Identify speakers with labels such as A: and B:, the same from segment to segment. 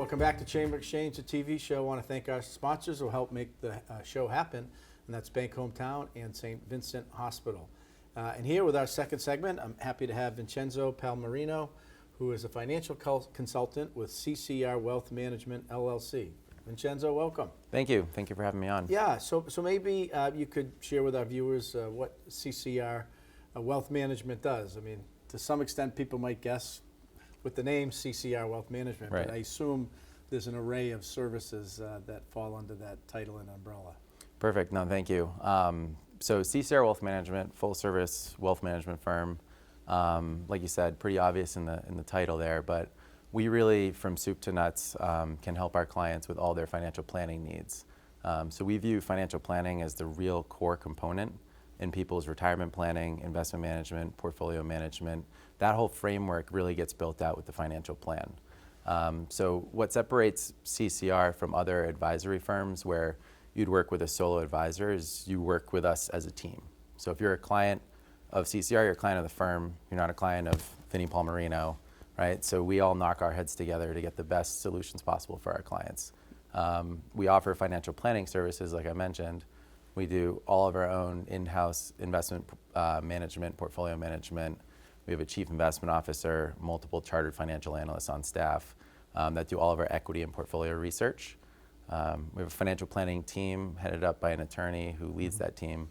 A: Welcome back to Chamber Exchange, the TV show. I want to thank our sponsors who help make the show happen, and that's Bank Hometown and St. Vincent Hospital. And here with our second segment, I'm happy to have Vincenzo Palmerino, who is a financial consultant with CCR Wealth Management, LLC. Vincenzo, welcome.
B: Thank you. Thank you for having me on.
A: Yeah, so maybe you could share with our viewers what CCR Wealth Management does. I mean, to some extent, people might guess with the name CCR Wealth Management,
B: right.
A: But I assume there's an array of services that fall under that title and umbrella.
B: Perfect. No, thank you. So CCR Wealth Management, full service wealth management firm. Like you said, pretty obvious in the title there, but we really, from soup to nuts, can help our clients with all their financial planning needs. So we view financial planning as the real core component in people's retirement planning, investment management, portfolio management. That whole framework really gets built out with the financial plan. So what separates CCR from other advisory firms where you'd work with a solo advisor is you work with us as a team. So if you're a client of CCR, you're a client of the firm, you're not a client of Vinny Palmerino, right? So we all knock our heads together to get the best solutions possible for our clients. We offer financial planning services, like I mentioned. We do all of our own in-house investment management, portfolio management. We have a chief investment officer, multiple chartered financial analysts on staff that do all of our equity and portfolio research. We have a financial planning team headed up by an attorney who leads that team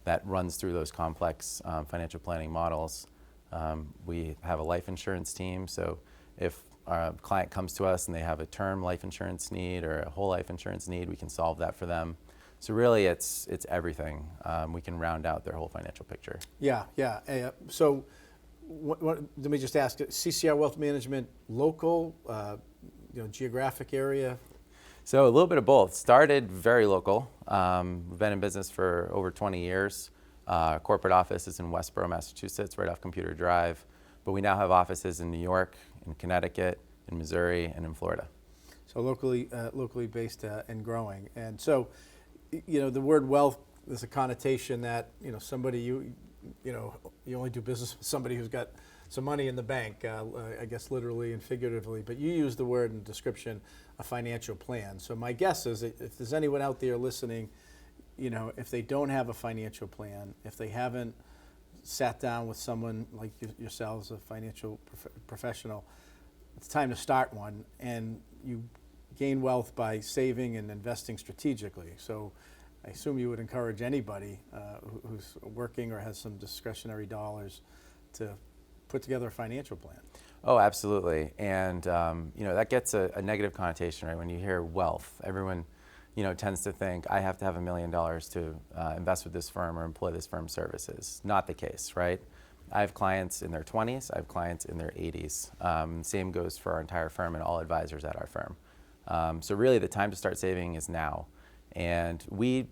B: that runs through those complex financial planning models. We have a life insurance team, so if a client comes to us and they have a term life insurance need or a whole life insurance need, we can solve that for them. So really, it's everything. We can round out their whole financial picture.
A: Yeah. So let me just ask, CCR Wealth Management, local, geographic area?
B: So a little bit of both. Started very local. We've been in business for over 20 years. Corporate office is in Westboro, Massachusetts, right off Computer Drive. But we now have offices in New York, in Connecticut, in Missouri, and in Florida. So
A: locally based and growing. And so, the word wealth is a connotation that, somebody you only do business with somebody who's got some money in the bank, I guess literally and figuratively, but you use the word in description, a financial plan. So my guess is that if there's anyone out there listening, if they don't have a financial plan, if they haven't sat down with someone like yourselves, a financial professional, it's time to start one. And you gain wealth by saving and investing strategically. So I assume you would encourage anybody who's working or has some discretionary dollars to put together a financial plan.
B: Oh, absolutely. And that gets a negative connotation, right? When you hear wealth, everyone tends to think I have to have $1 million to invest with this firm or employ this firm's services. Not the case, right? I have clients in their 20s, I have clients in their 80s. Same goes for our entire firm and all advisors at our firm. So really the time to start saving is now. And we,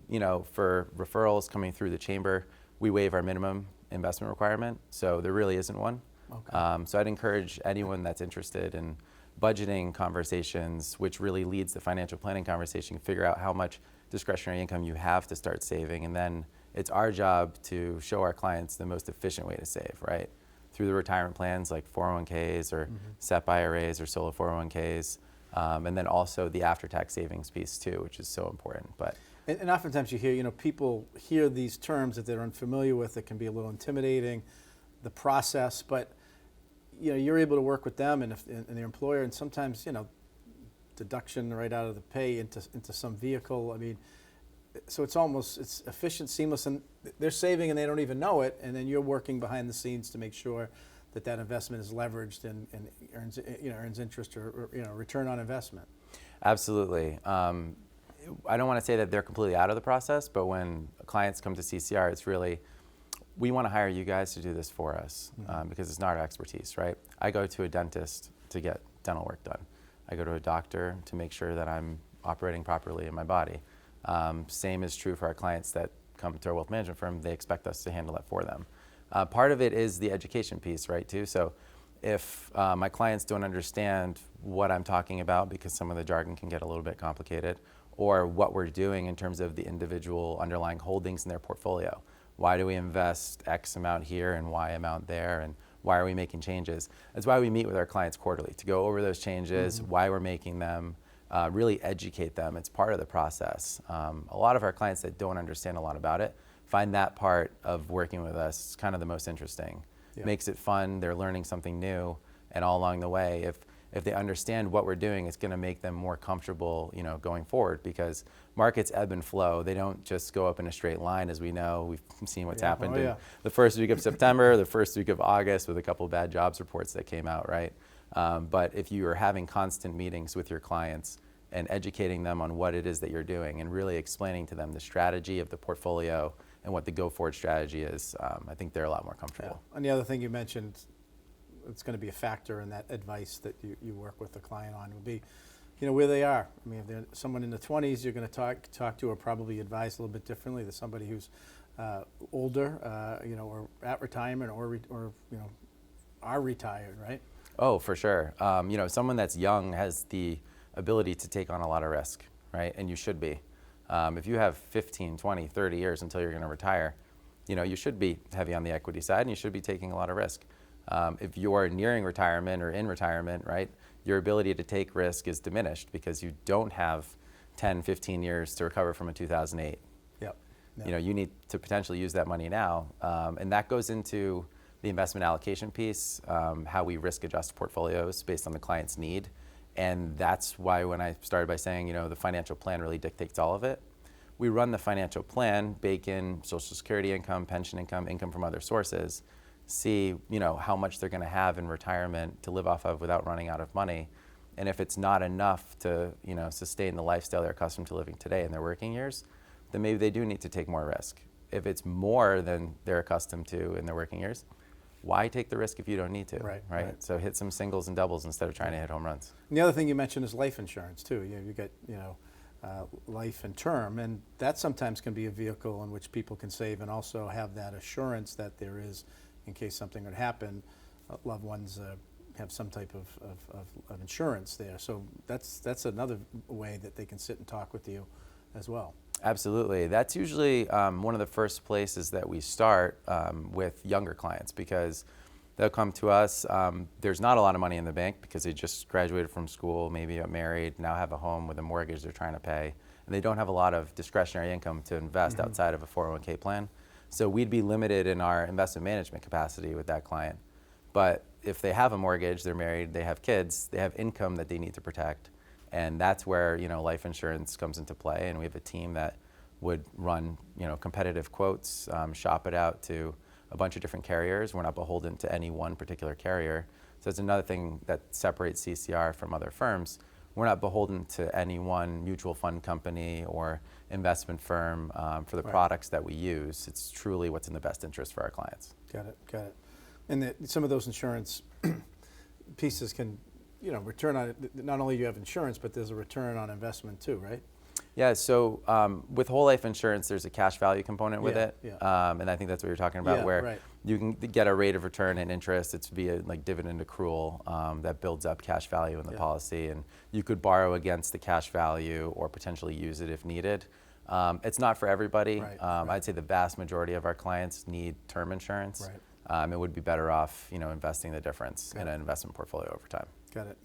B: for referrals coming through the chamber, we waive our minimum investment requirement, so there really isn't one.
A: Okay.
B: So I'd encourage anyone that's interested in budgeting conversations, which really leads the financial planning conversation, figure out how much discretionary income you have to start saving, and then it's our job to show our clients the most efficient way to save, right? Through the retirement plans like 401ks or SEP IRAs or solo 401ks. And then also the after-tax savings piece too, which is so important. But
A: and oftentimes you hear, people hear these terms that they're unfamiliar with. It can be a little intimidating, the process. But you're able to work with them and their employer, and sometimes deduction right out of the pay into some vehicle. I mean, so it's efficient, seamless, and they're saving and they don't even know it. And then you're working behind the scenes to make sure that investment is leveraged and earns interest or return on investment.
B: Absolutely. I don't want to say that they're completely out of the process, but when clients come to CCR, it's really, we want to hire you guys to do this for us because it's not our expertise, right? I go to a dentist to get dental work done. I go to a doctor to make sure that I'm operating properly in my body. Same is true for our clients that come to our wealth management firm. They expect us to handle that for them. Part of it is the education piece, right, too? So if my clients don't understand what I'm talking about, because some of the jargon can get a little bit complicated, or what we're doing in terms of the individual underlying holdings in their portfolio. Why do we invest X amount here and Y amount there? And Why are we making changes? That's why we meet with our clients quarterly, to go over those changes, why we're making them, really educate them. It's part of the process. A lot of our clients that don't understand a lot about it find that part of working with us kind of the most interesting.
A: Yeah.
B: Makes it fun, they're learning something new, and all along the way, if they understand what we're doing, it's going to make them more comfortable, going forward, because markets ebb and flow. They don't just go up in a straight line, as we know. We've seen what's happened in the first week of September, the first week of August, with a couple of bad jobs reports that came out, right? But if you are having constant meetings with your clients and educating them on what it is that you're doing and really explaining to them the strategy of the portfolio and what the go-forward strategy is, I think they're a lot more comfortable.
A: Yeah. And the other thing you mentioned, it's going to be a factor in that advice that you work with the client on, would be, where they are. I mean, if they're someone in the 20s, you're going to talk to or probably advise a little bit differently than somebody who's older, or at retirement or are retired, right?
B: Oh, for sure. Someone that's young has the ability to take on a lot of risk, right? And you should be. If you have 15, 20, 30 years until you're going to retire, you should be heavy on the equity side and you should be taking a lot of risk. If you're nearing retirement or in retirement, right, your ability to take risk is diminished because you don't have 10, 15 years to recover from a 2008.
A: Yep.
B: You need to potentially use that money now. And that goes into the investment allocation piece, how we risk adjust portfolios based on the client's need. And that's why when I started by saying, the financial plan really dictates all of it. We run the financial plan, bake in Social Security income, pension income, income from other sources, see, how much they're going to have in retirement to live off of without running out of money. And if it's not enough to, sustain the lifestyle they're accustomed to living today in their working years, then maybe they do need to take more risk. If it's more than they're accustomed to in their working years, why take the risk if you don't need to? Right. So hit some singles and doubles instead of trying to hit home runs.
A: And the other thing you mentioned is life insurance too. You get life and term, and that sometimes can be a vehicle in which people can save and also have that assurance that there is, in case something would happen, loved ones have some type of insurance there. So that's another way that they can sit and talk with you as well.
B: Absolutely. That's usually one of the first places that we start with younger clients, because they'll come to us. There's not a lot of money in the bank because they just graduated from school, maybe got married, now have a home with a mortgage they're trying to pay, and they don't have a lot of discretionary income to invest outside of a 401k plan. So we'd be limited in our investment management capacity with that client. But if they have a mortgage, they're married, they have kids, they have income that they need to protect. And that's where, life insurance comes into play. And we have a team that would run, competitive quotes, shop it out to a bunch of different carriers. We're not beholden to any one particular carrier. So it's another thing that separates CCR from other firms. We're not beholden to any one mutual fund company or investment firm for the products that we use. It's truly what's in the best interest for our clients.
A: Got it. And some of those insurance pieces can, return on it. Not only do you have insurance, but there's a return on investment too, right?
B: Yeah, so with whole life insurance, there's a cash value component with it.
A: Yeah.
B: And I think that's what you're talking about, where you can get a rate of return and interest. It's via dividend accrual that builds up cash value in the policy. And you could borrow against the cash value or potentially use it if needed. It's not for everybody. I'd say the vast majority of our clients need term insurance. It would be better off, investing the difference in an investment portfolio over time.
A: Got it.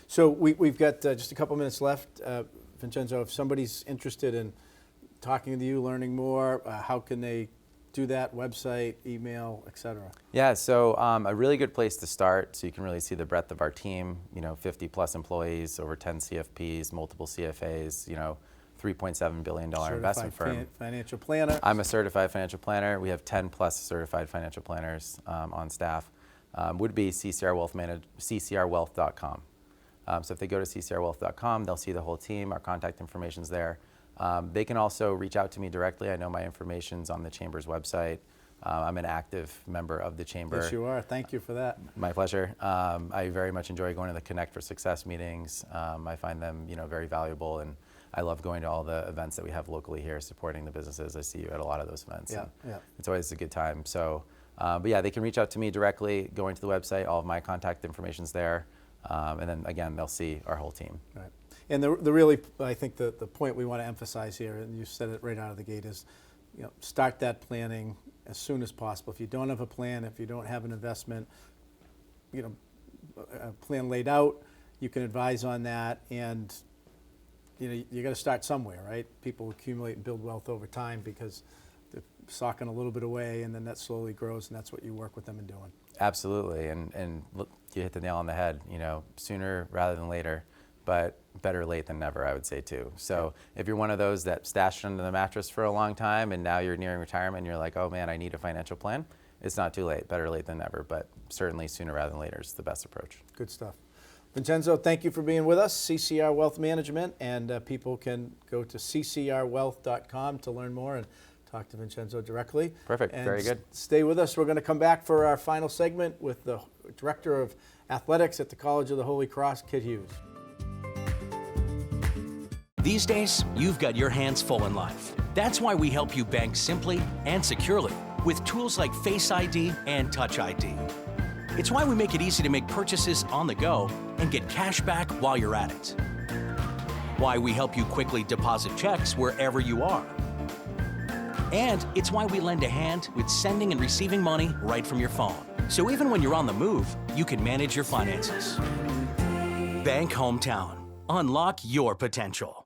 A: So we've got just a couple minutes left. Vincenzo, if somebody's interested in talking to you, learning more, how can they do that? Website, email, etc. Yeah,
B: so a really good place to start, so you can really see the breadth of our team, 50 plus employees, over 10 CFPs, multiple CFAs, $3.7 billion investment firm.
A: Financial planner.
B: I'm a certified financial planner. We have 10 plus certified financial planners on staff. Would be ccrwealth.com. So if they go to ccrwealth.com, they'll see the whole team. Our contact information's there. They can also reach out to me directly. I know my information's on the Chamber's website. I'm an active member of the Chamber.
A: Yes, you are. Thank you for that.
B: My pleasure. I very much enjoy going to the Connect for Success meetings. I find them, very valuable, and I love going to all the events that we have locally here, supporting the businesses. I see you at a lot of those events.
A: Yeah.
B: It's always a good time. So, but yeah, they can reach out to me directly, going to the website. All of my contact information's there. And then again, they'll see our whole team.
A: Right. And the really, I think the point we want to emphasize here, and you said it right out of the gate, is start that planning as soon as possible. If you don't have a plan, if you don't have an investment, a plan laid out, you can advise on that, and you got to start somewhere, right? People accumulate and build wealth over time because they're socking a little bit away, and then that slowly grows, and that's what you work with them in doing.
B: Absolutely, and look, you hit the nail on the head. Sooner rather than later, but better late than never, I would say too. So if you're one of those that stashed under the mattress for a long time, and now you're nearing retirement, and you're like, oh man, I need a financial plan, it's not too late. Better late than never, but certainly sooner rather than later is the best approach.
A: Good stuff. Vincenzo, thank you for being with us, CCR Wealth Management, and people can go to ccrwealth.com to learn more and talk to Vincenzo directly.
B: Perfect,
A: and
B: very good.
A: Stay with us. We're going to come back for our final segment with the Director of Athletics at the College of the Holy Cross, Kit Hughes.
C: These days, you've got your hands full in life. That's why we help you bank simply and securely with tools like Face ID and Touch ID. It's why we make it easy to make purchases on the go and get cash back while you're at it. Why we help you quickly deposit checks wherever you are. And it's why we lend a hand with sending and receiving money right from your phone. So even when you're on the move, you can manage your finances. Bank Hometown. Unlock your potential.